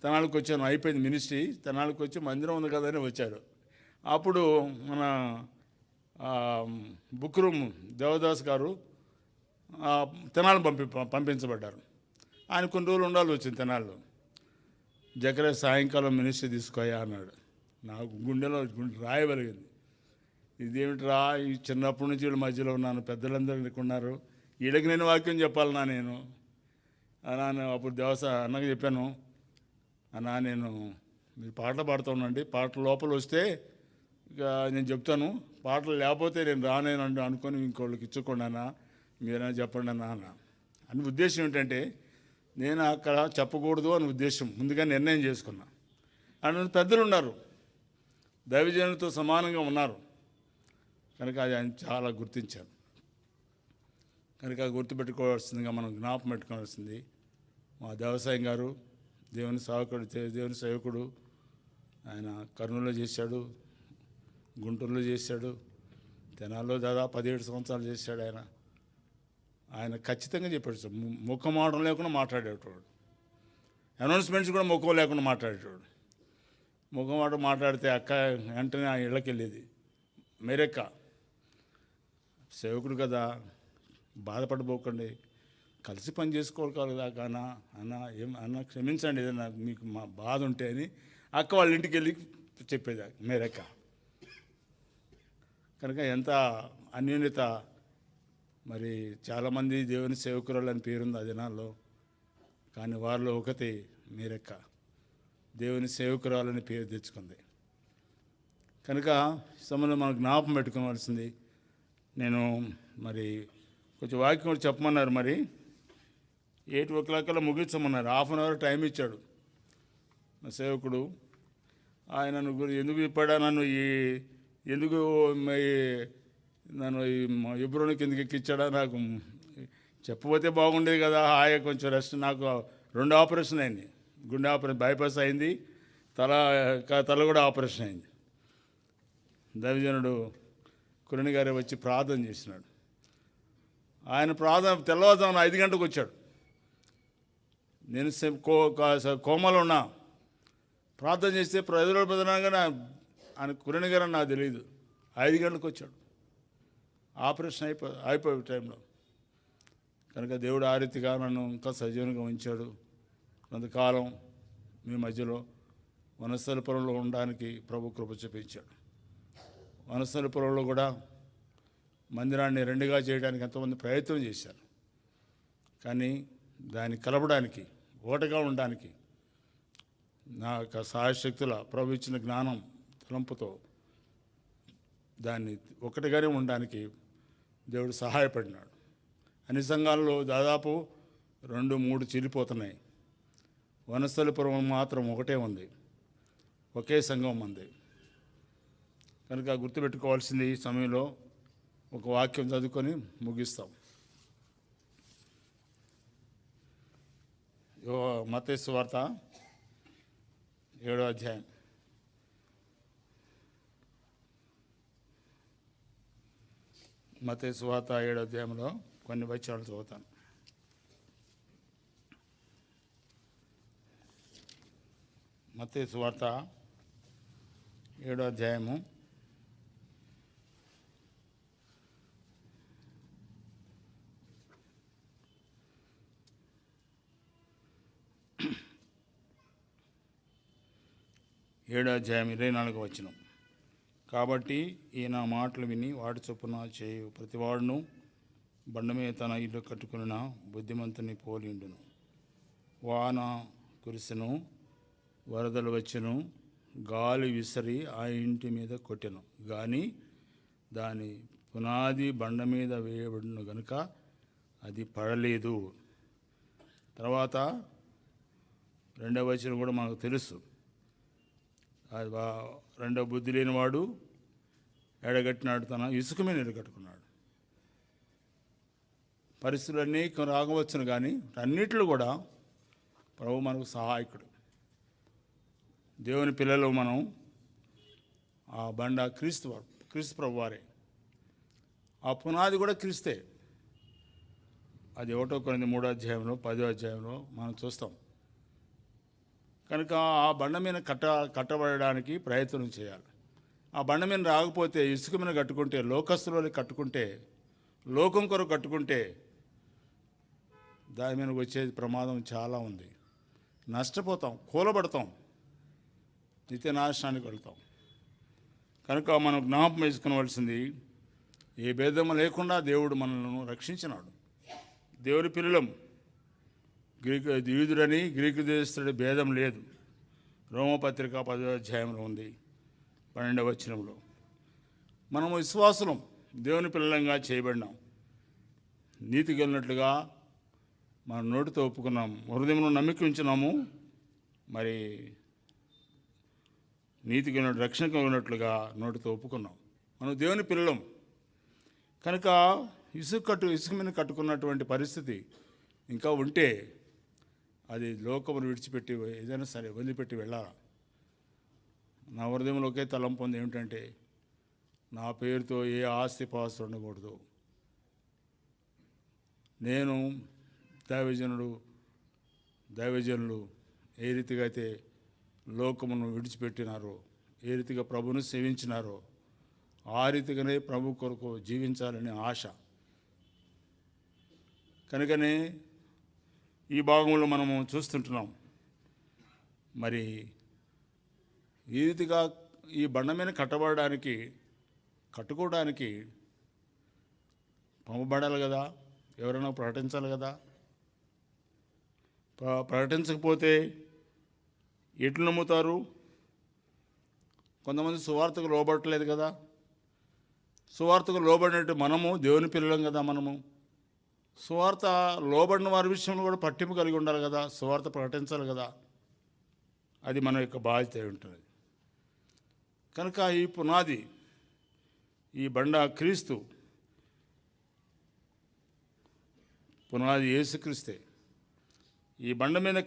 తెనాలకు వచ్చాను, అయిపోయింది మినిస్ట్రీ. తెనాలకు వచ్చి మందిరం ఉంది కదా అని వచ్చారు. అప్పుడు మన బుక్ రూమ్ దేవదాస్ గారు తెనాలు పంపించబడ్డారు. ఆయన కొన్ని రోజులు ఉండాల్సి వచ్చింది తెనాల్లో. జకరే సాయంకాలం మినిస్ట్రీ తీసుకోయా అన్నాడు. నాకు గుండెలో రాయగలిగింది. ఇదేమిట్రా, ఈ చిన్నప్పటి నుంచి వీళ్ళ మధ్యలో ఉన్నాను, పెద్దలందరూ ఉన్నారు, వీళ్ళకి నేను వాక్యం చెప్పాలన్నా నేను అన్నా. అప్పుడు అన్నకి చెప్పాను, అన్నా నేను మీరు పాటలు పాడుతూ ఉండండి, పాటలు లోపల వస్తే ఇక నేను చెప్తాను, పాటలు లేకపోతే నేను రానేనండి అనుకొని ఇంకోళ్ళకి ఇచ్చుకోండి అన్న, మీరైనా చెప్పండి అన్న అని. ఉద్దేశం ఏంటంటే నేను అక్కడ చెప్పకూడదు అని ఉద్దేశం, ముందుగా నిర్ణయం చేసుకున్నా. అండ్ పెద్దలు ఉన్నారు, దైవజనులతో సమానంగా ఉన్నారు కనుక అది ఆయన చాలా గుర్తించారు. కనుక గుర్తుపెట్టుకోవాల్సిందిగా మనం జ్ఞాపకం పెట్టుకోవాల్సింది మా దేవసాయం గారు, దేవుని సేవకుడు. ఆయన కర్నూలులో చేశాడు, గుంటూరులో చేశాడు, తెనాల్లో దాదాపు 17 సంవత్సరాలు చేశాడు. ఆయన ఖచ్చితంగా చెప్పాడు, ముఖమాటం లేకుండా మాట్లాడేటవాడు. అనౌన్స్మెంట్స్ కూడా ముఖం లేకుండా మాట్లాడేటవాడు. ముఖమాట మాట్లాడితే అక్క వెంటనే ఆ ఇళ్ళకి వెళ్ళేది. మేరెక్క సేవకుడు కదా, బాధపడిపోకండి, కలిసి పని చేసుకోవాలి కదా అన్న, అన్న క్షమించండి ఏదన్నా మీకు మా బాధ ఉంటే అని అక్క వాళ్ళ ఇంటికి వెళ్ళి చెప్పేది మేరెక్క. కనుక ఎంత అన్యోన్యత. మరి చాలామంది దేవుని సేవకురాలు అని పేరుంది ఆ దినాల్లో, కానీ వారిలో ఒకటి మేరెక్క దేవుని సేవకురాలని పేరు తెచ్చుకుంది. కనుక సమయంలో మనం జ్ఞాపకం పెట్టుకోవాల్సింది. నేను మరి కొంచెం వాక్యం కూడా చెప్పమన్నారు, మరి 8:00 ముగించమన్నారు. 1/2 అవర్ టైం ఇచ్చాడు నా సేవకుడు. ఆయన ఎందుకు చెప్పాడా నన్ను ఎందుకు నన్ను ఎబ్రోని కిందకి ఎక్కించాడా, నాకు చెప్పబోతే బాగుండేది కదా, హాయిగా కొంచెం రెస్ట్. నాకు 2 ఆపరేషన్ అయింది, గుండె ఆపరేషన్, బైపాస్ అయింది, తల కూడా ఆపరేషన్ అయింది. దైవజనుడు కురణి గారే వచ్చి ప్రార్థన చేసినాడు. ఆయన ప్రార్థన తెల్లవారుజామున 5 గంటలకు వచ్చాడు. నేను కోమలో ఉన్నా, ప్రార్థన చేస్తే ప్రజలు ప్రధానంగా ఆయన కురణి గారు నాకు తెలియదు. 5 గంటలకు వచ్చాడు, ఆపరేషన్ అయిపోయే టైంలో. కనుక దేవుడు ఆ రీతిగా నన్ను ఇంకా సజీవంగా ఉంచాడు. కొంతకాలం మీ మధ్యలో వనస్థలిపురంలో ఉండడానికి ప్రభు కృప చూపించాడు. వనస్థలిపురంలో కూడా మందిరాన్ని 2గా చేయడానికి ఎంతోమంది ప్రయత్నం చేశారు. కానీ దాన్ని కలపడానికి, ఓటగా ఉండడానికి నా యొక్క సహాయశక్తుల ప్రభు ఇచ్చిన జ్ఞానం తలంపుతో దాన్ని ఒకటిగానే ఉండడానికి దేవుడు సహాయపడినాడు. అన్ని సంఘాల్లో దాదాపు 2-3 చీలిపోతున్నాయి. వనస్థలిపురం మాత్రం ఒకటే ఉంది, ఒకే సంఘం ఉంది. కనుక గుర్తుపెట్టుకోవాల్సింది ఈ సమయంలో ఒక వాక్యం చదువుకొని ముగిస్తాం. మత్తయి సువార్త 7వ అధ్యాయం. మత్తయి సువార్త 7వ అధ్యాయంలో కొన్ని వచనాలు చదువుతాను. మత్తయి సువార్త 7వ అధ్యాయము 24వ వచనం. కాబట్టి ఈయన మాటలు విని వాడి చొప్పున చేయు ప్రతివాడును బండ మీద తన ఇల్లు కట్టుకున్న బుద్ధిమంతుని పోలిండును. వాన కురిసెను, వరదలు వచ్చెను, గాలి విసిరి ఆ ఇంటి మీద కొట్టెను, కానీ దాని పునాది బండ మీద వేయబడిన గనుక అది పడలేదు. తర్వాత 2వ వచనం కూడా మనకు తెలుసు. 2వ బుద్ధి లేనివాడు ఎడగట్టినాడు, తన ఇసుక మీద ఇల్లు కట్టుకున్నాడు. పరిస్థితులు అనేక రాగవచ్చును, కానీ అన్నిట్లో కూడా ప్రభు మనకు సహాయకుడు. దేవుని పిల్లలు మనం ఆ బండ క్రీస్తు ప్రభు వారే. ఆ పునాది కూడా క్రీస్తే. అది 1 కొరింథీ 3వ అధ్యాయంలో 10వ అధ్యాయంలో మనం చూస్తాం. కనుక ఆ బండ మీద కట్టబడడానికి ప్రయత్నం చేయాలి. ఆ బండ మీద రాకపోతే ఇసుక మీద కట్టుకుంటే, లోకస్తులు కట్టుకుంటే, లోకం కొరకు కట్టుకుంటే దాని మీద వచ్చే ప్రమాదం చాలా ఉంది. నష్టపోతాం, కూలబడతాం, నిత్య నాశనానికి వెళ్తాం. కనుక మనం జ్ఞాపకం వేసుకోవలసింది, ఏ భేదం లేకుండా దేవుడు మనల్ని రక్షించినాడు. దేవుని పిల్లలం, యూదుడని గ్రీకు దేశస్తుడి భేదం లేదు. రోమపత్రిక 10వ అధ్యాయంలో ఉంది, 12వ వచనంలో. మనము విశ్వాసులం, దేవుని పిల్లలంగా చేయబడినాం. నీతి కలిగినట్లుగా మన నోటితో ఒప్పుకున్నాం, హృదయంలో నమ్మిక ఉంచున్నాము, మరి నీతి కలిగిన రక్షణ కలిగినట్లుగా నోటితో ఒప్పుకున్నాం. మనం దేవుని పిల్లలం. కనుక ఇసుక మీద కట్టుకున్నటువంటి పరిస్థితి ఇంకా ఉంటే అది లోకమును విడిచిపెట్టి ఏదైనా సరే వదిలిపెట్టి వెళ్ళాలి. నా హృదయంలో ఒకే తలంపు ఉంది, ఏమిటంటే నా పేరుతో ఏ ఆస్తి పాస్తులు ఉండకూడదు. నేను దైవజనులు ఏ రీతిగా అయితే లోకమును విడిచిపెట్టినారో, ఏ రీతిగా ప్రభును సేవించినారో, ఆ రీతిగానే ప్రభు కొరకు జీవించాలని ఆశ. కనుకనే ఈ భాగంలో మనము చూస్తుంటున్నాం. మరి ఈ రీతిగా ఈ బండ మీద కట్టుకోవడానికి పంపబడాలి కదా, ఎవరైనా ప్రకటించాలి కదా. ప్రకటించకపోతే ఎట్లు నమ్ముతారు? కొంతమంది సువార్తకు లోబడట్లేదు కదా. సువార్తకు లోబడినట్టు మనము దేవుని పిల్లలం కదా. మనము సువార్త లోబడిన వారి విషయంలో కూడా పట్టింపు కలిగి ఉండాలి కదా, సువార్త ప్రకటించాలి కదా. అది మన యొక్క బాధ్యత ఉంటుంది. కనుక ఈ పునాది ఈ బండ క్రీస్తు, పునాది యేసుక్రీస్తే. ఈ బండ మీద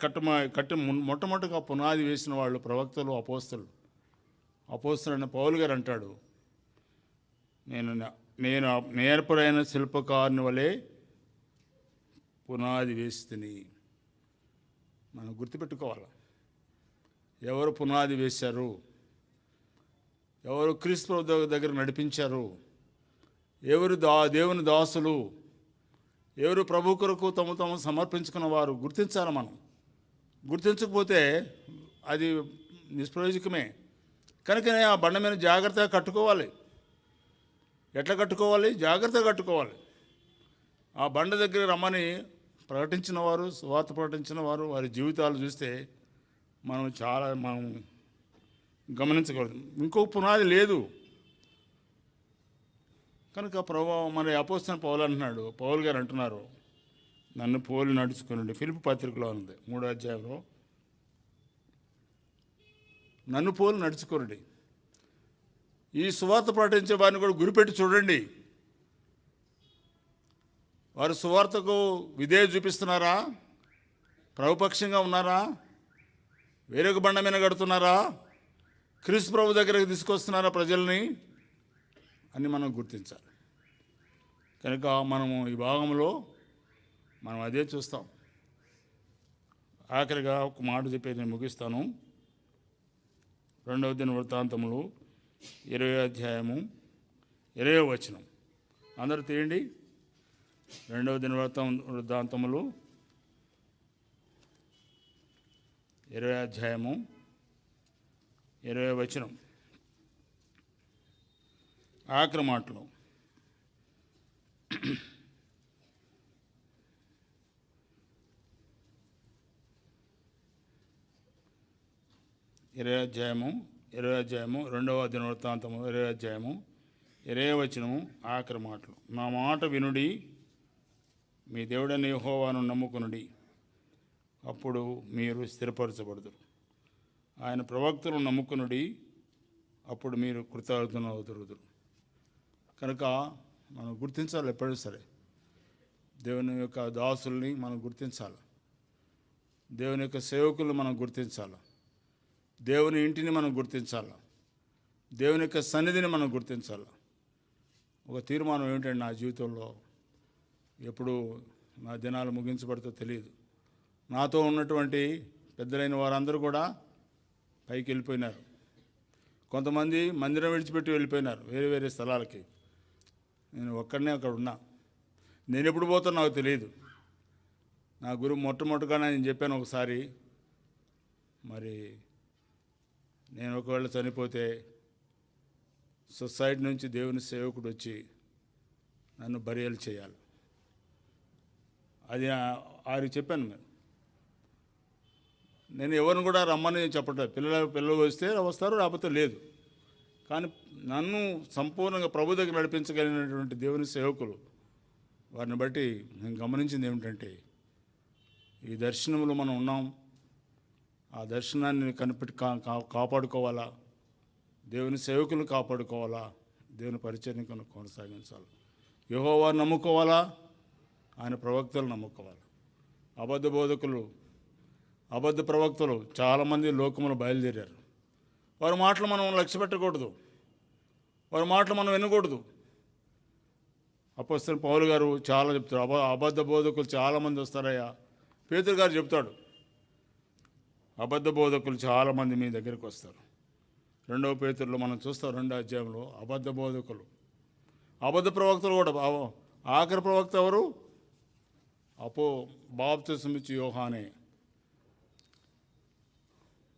కట్టి మొట్టమొదటిగా పునాది వేసిన వాళ్ళు ప్రవక్తలు, అపోస్తలు. అపోస్తలైన పౌలు గారు అంటాడు, నేను నేర్పరైన శిల్పకారుని వలె పునాది వేస్తుని. మనం గుర్తుపెట్టుకోవాలి, ఎవరు పునాది వేశారు, ఎవరు క్రీస్తు దగ్గర నడిపించారు, ఎవరు దేవుని దాసులు, ఎవరు ప్రభు కొరకు తమ సమర్పించుకున్న వారు గుర్తించాలి. మనం గుర్తించకపోతే అది నిష్ప్రయోజకమే. కనుకనే ఆ బండ మీద జాగ్రత్తగా కట్టుకోవాలి. ఎట్లా కట్టుకోవాలి? జాగ్రత్తగా కట్టుకోవాలి. ఆ బండ దగ్గర రమ్మని ప్రకటించిన వారు, సువార్త ప్రకటించిన వారు, వారి జీవితాలు చూస్తే మనం గమనించకూడదు. ఇంకో పునాది లేదు. కనుక మరి అపోస్తలుడైన పౌలు అంటున్నాడు, పౌలు గారు అంటున్నారు, నన్ను పోలి నడుచుకునండి. ఫిలిప్పీ పత్రికలో ఉంది 3వ అధ్యాయంలో, నన్ను పోలి నడుచుకోండి. ఈ సువార్త ప్రకటించే వారిని కూడా గురిపెట్టి చూడండి. వారు సువార్తకు విధేయత చూపిస్తున్నారా? ప్రభుపక్షంగా ఉన్నారా? వేరొక బండ మీద కడుతున్నారా? క్రీస్తు ప్రభు దగ్గరకు తీసుకొస్తున్నారా ప్రజల్ని అని మనం గుర్తించాలి. కనుక మనము ఈ భాగంలో మనం అదే చూస్తాం. ఆఖరిగా ఒక మాట చెప్పి నేను ముగిస్తాను. 2వ దినవృత్తాంతములు 20వ అధ్యాయము 20వ వచనం అందరూ తీయండి. 2వ దినవృత్తాంతములు 20వ అధ్యాయము 20వ వచనం ఆఖరి మాటలు. ఇరవై అధ్యాయము 2వ దినవృత్తాంతము 20వ అధ్యాయము 20వ వచనము ఆఖరి మాటలు. నా మాట వినుడి, మీ దేవుడైన యెహోవాను నమ్ముకొనుడి, అప్పుడు మీరు స్థిరపరచబడుదురు. ఆయన ప్రవక్తలను నమ్ముకొనుడి, అప్పుడు మీరు కృతజ్ఞులవుదురు. కనుక మనం గుర్తించాలి. ఎప్పుడూ సరే దేవుని యొక్క దాసుల్ని మనం గుర్తించాలి. దేవుని యొక్క సేవకులను మనం గుర్తించాలి. దేవుని ఇంటిని మనం గుర్తించాలి. దేవుని యొక్క సన్నిధిని మనం గుర్తించాలి. ఒక తీర్మానం ఏమిటంటే, నా జీవితంలో ఎప్పుడు నా దినాలు ముగించబడితో తెలియదు. నాతో ఉన్నటువంటి పెద్దలైన వారందరూ కూడా పైకి వెళ్ళిపోయినారు. కొంతమంది మందిరం విడిచిపెట్టి వెళ్ళిపోయినారు వేరే వేరే స్థలాలకి. నేను ఒక్కడనే అక్కడ ఉన్నా. నేను ఎప్పుడు పోతానో నాకు తెలియదు. నా గురువు మొట్టమొదటిగా నేను చెప్పాను ఒకసారి, మరి నేను ఒకవేళ చనిపోతే సొసైటీ నుంచి దేవుని సేవకుడు వచ్చి నన్ను బరియలు చేయాలి. అది ఆరికి చెప్పాను. నేను ఎవరిని కూడా రమ్మని చెప్పట్లేదు. పిల్లలు వస్తే వస్తారు, రాకపోతే లేదు. కానీ నన్ను సంపూర్ణంగా ప్రభు దగ్గర నడిపించగలిగినటువంటి దేవుని సేవకులు, వారిని బట్టి నేను గమనించింది ఏమిటంటే, ఈ దర్శనంలో మనం ఉన్నాం. ఆ దర్శనాన్ని కనిపెట్టి కాపాడుకోవాలా, దేవుని సేవకులను కాపాడుకోవాలా, దేవుని పరిచర్ని కొనసాగించాలి. యెహోవాను నమ్ముకోవాలా, ఆయన ప్రవక్తలు నమ్ముకోవాలి. అబద్ధ బోధకులు, అబద్ధ ప్రవక్తలు చాలామంది లోకములు బయలుదేరారు. వారి మాటలు మనం లక్ష్య పెట్టకూడదు, వారి మాటలు మనం వినకూడదు. అపోస్తలుడైన పౌలు గారు చాలా చెప్తారు, అబద్ధ బోధకులు చాలామంది వస్తారయ్యా. పేతురు గారు చెప్తాడు, అబద్ధ బోధకులు చాలామంది మీ దగ్గరికి వస్తారు. 2వ పేతురులో మనం చూస్తాం, 2వ అధ్యాయంలో అబద్ధ బోధకులు, అబద్ధ ప్రవక్తలు కూడా. ఆఖరి ప్రవక్త ఎవరు? బాప్తిసం ఇచ్చి యోహానే.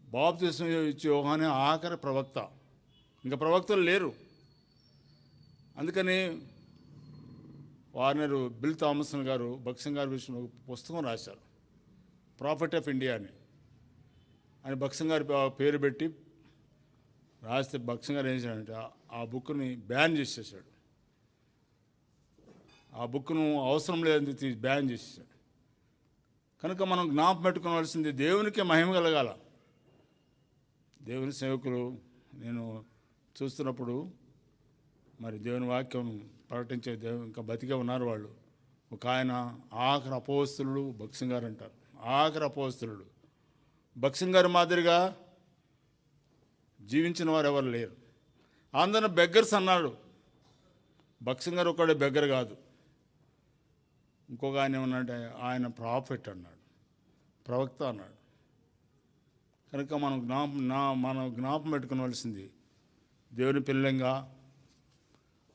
బాప్తిసం ఇచ్చి యోహానే ఆఖరి ప్రవక్త. ఇంకా ప్రవక్తలు లేరు. అందుకని వార్నర్ బిల్ థామసన్ గారు భక్సింగ్ గారి విషయంలో పుస్తకం రాశారు, ప్రాఫిట్ ఆఫ్ ఇండియా అని. ఆయన భక్సింగ్ గారి పేరు పెట్టి రాస్తే భక్సింగ్ గారు ఏం చేశాడంటే ఆ బుక్ని బ్యాన్ చేసేసాడు. ఆ బుక్ను అవసరం లేదని బ్యాన్ చేసేసాడు. కనుక మనం జ్ఞాపకం పెట్టుకోవాల్సింది, దేవునికి మహిమ కలగాల. దేవుని సేవకులు నేను చూస్తున్నప్పుడు మరి దేవుని వాక్యం ప్రకటించే ఇంకా బతికే ఉన్నారు వాళ్ళు. ఒక ఆయన ఆఖరి అపోస్తలుడు భక్సింగ్ గారు అంటారు. ఆఖరి అపోస్తలుడు భక్సింగ్ గారి మాదిరిగా జీవించిన వారు ఎవరు లేరు. అందరూ బెగ్గర్స్ అన్నాడు. భక్సింగ్ గారు ఒకడే బెగ్గర్ కాదు. ఇంకొక ఆయన ఏమన్నాడంటే ఆయన ప్రాఫెట్ అన్నాడు, ప్రవక్త అన్నాడు. కనుక మనం జ్ఞాపం పెట్టుకోవాల్సింది దేవుని పిల్లలంగా,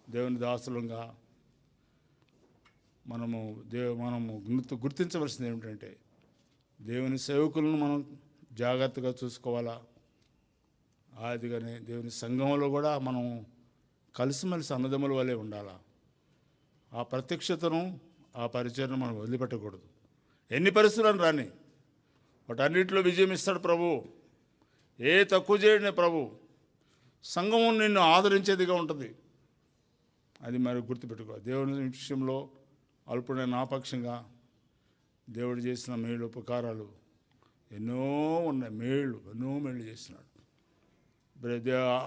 దేవుని దాసులంగా మనము గుర్తించవలసింది ఏమిటంటే దేవుని సేవకులను మనం జాగ్రత్తగా చూసుకోవాలా. ఆదిగానే దేవుని సంఘంలో కూడా మనం కలిసిమెలిసి అన్నదమ్ముల వలె ఉండాలా. ఆ ప్రత్యక్షతను, ఆ పరిచయను మనం వదిలిపెట్టకూడదు. ఎన్ని పరిస్థితులను రాని వాటన్నిటిలో విజయం ఇస్తాడు ప్రభు. ఏ తక్కువ చేయడనే ప్రభు. సంఘము నిన్ను ఆదరించేదిగా ఉంటుంది. అది మరి గుర్తుపెట్టుకో. దేవుని విషయంలో అల్పుడైన నాపక్షంగా దేవుడు చేసిన మేలు ఉపకారాలు ఎన్నో ఉన్నాయి. ఎన్నో మేళ్ళు చేసినాడు.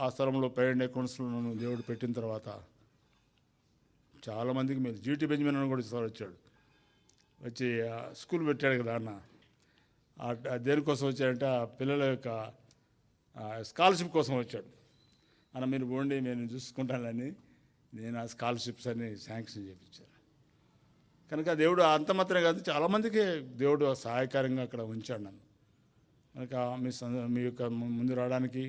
ఆ స్థలంలో పెయింట్ అకౌంట్స్లను దేవుడు పెట్టిన తర్వాత చాలామందికి మీరు జీటీ బెంజమిన్ అని కూడా వచ్చాడు. వచ్చి స్కూల్ పెట్టాడు కదా అన్న. దేనికోసం వచ్చాడంటే ఆ పిల్లల యొక్క స్కాలర్షిప్ కోసం వచ్చాడు. అన్న మీరు పోండి, నేను చూసుకుంటానని నేను ఆ స్కాలర్షిప్స్ అన్ని శాంక్షన్ చేయించాను. కనుక దేవుడు అంత మాత్రమే కాదు, చాలామందికి దేవుడు సహాయకారంగా అక్కడ ఉంచాడు నన్ను. కనుక మీ యొక్క ముందు రావడానికి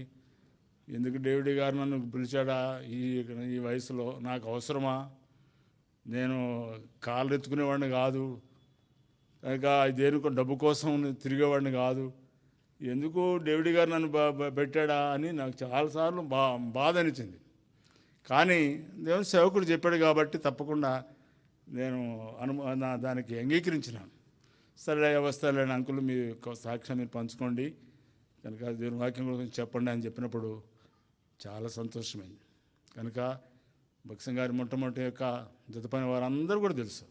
ఎందుకు డేవిడ్ గారు నన్ను పిలిచాడా ఈ వయసులో, నాకు అవసరమా? నేను కాళ్ళు ఎత్తుకునేవాడిని కాదు. కనుక దేనికో డబ్బు కోసం తిరిగేవాడిని కాదు. ఎందుకు డేవిడ్ గారు నన్ను పెట్టాడా అని నాకు చాలాసార్లు బాధ అనిచింది. కానీ దేవుని సేవకుడు చెప్పాడు కాబట్టి తప్పకుండా నేను దానికి అంగీకరించినాను. సరే వస్తాలేని అంకులు మీ సాక్ష్యం మీరు పంచుకోండి, కనుక దేవుని వాక్యం గురించి చెప్పండి అని చెప్పినప్పుడు చాలా సంతోషమైంది. కనుక భక్సింగ్ గారి మొట్టమొదటి యొక్క జతపైన వారు అందరూ కూడా తెలుసు.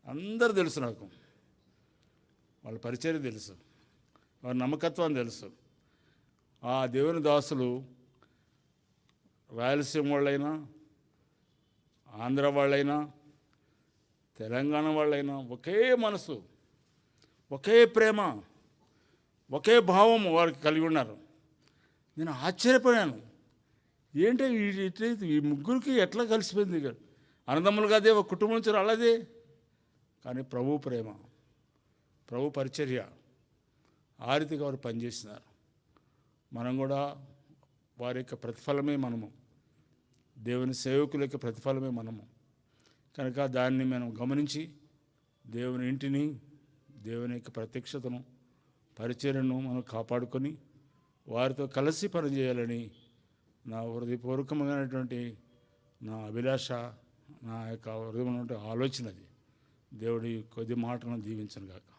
అందరూ తెలుసు నాకు. వాళ్ళ పరిచయం తెలుసు, వారి నమ్మకత్వం తెలుసు. ఆ దేవుని దాసులు రాయలసీమ వాళ్ళైనా, ఆంధ్ర వాళ్ళైనా, తెలంగాణ వాళ్ళైనా ఒకే మనసు, ఒకే ప్రేమ, ఒకే భావం వారికి కలిగి ఉన్నారు. నేను ఆశ్చర్యపోయాను. ఏంటో ఈ ముగ్గురికి ఎట్లా కలిసిపోయింది? అన్నదమ్ములు కాదే, ఒక కుటుంబం నుంచి రాలేదే. కానీ ప్రభు ప్రేమ, ప్రభు పరిచర్య ఆ రీతిగా వారు పనిచేసినారు. మనం కూడా వారి యొక్క ప్రతిఫలమే మనము, దేవుని సేవకుల యొక్క ప్రతిఫలమే మనము. కనుక దాన్ని మనం గమనించి దేవుని ఇంటిని, దేవుని యొక్క ప్రత్యక్షతను, పరిచర్యను మనం కాపాడుకొని వారితో కలిసి పనిచేయాలని నా హృదయపూర్వకమైనటువంటి నా అభిలాష, నా యొక్క హృదయమైనటువంటి ఆలోచనది. దేవుడి కొద్ది మాటను దీవించను గాక.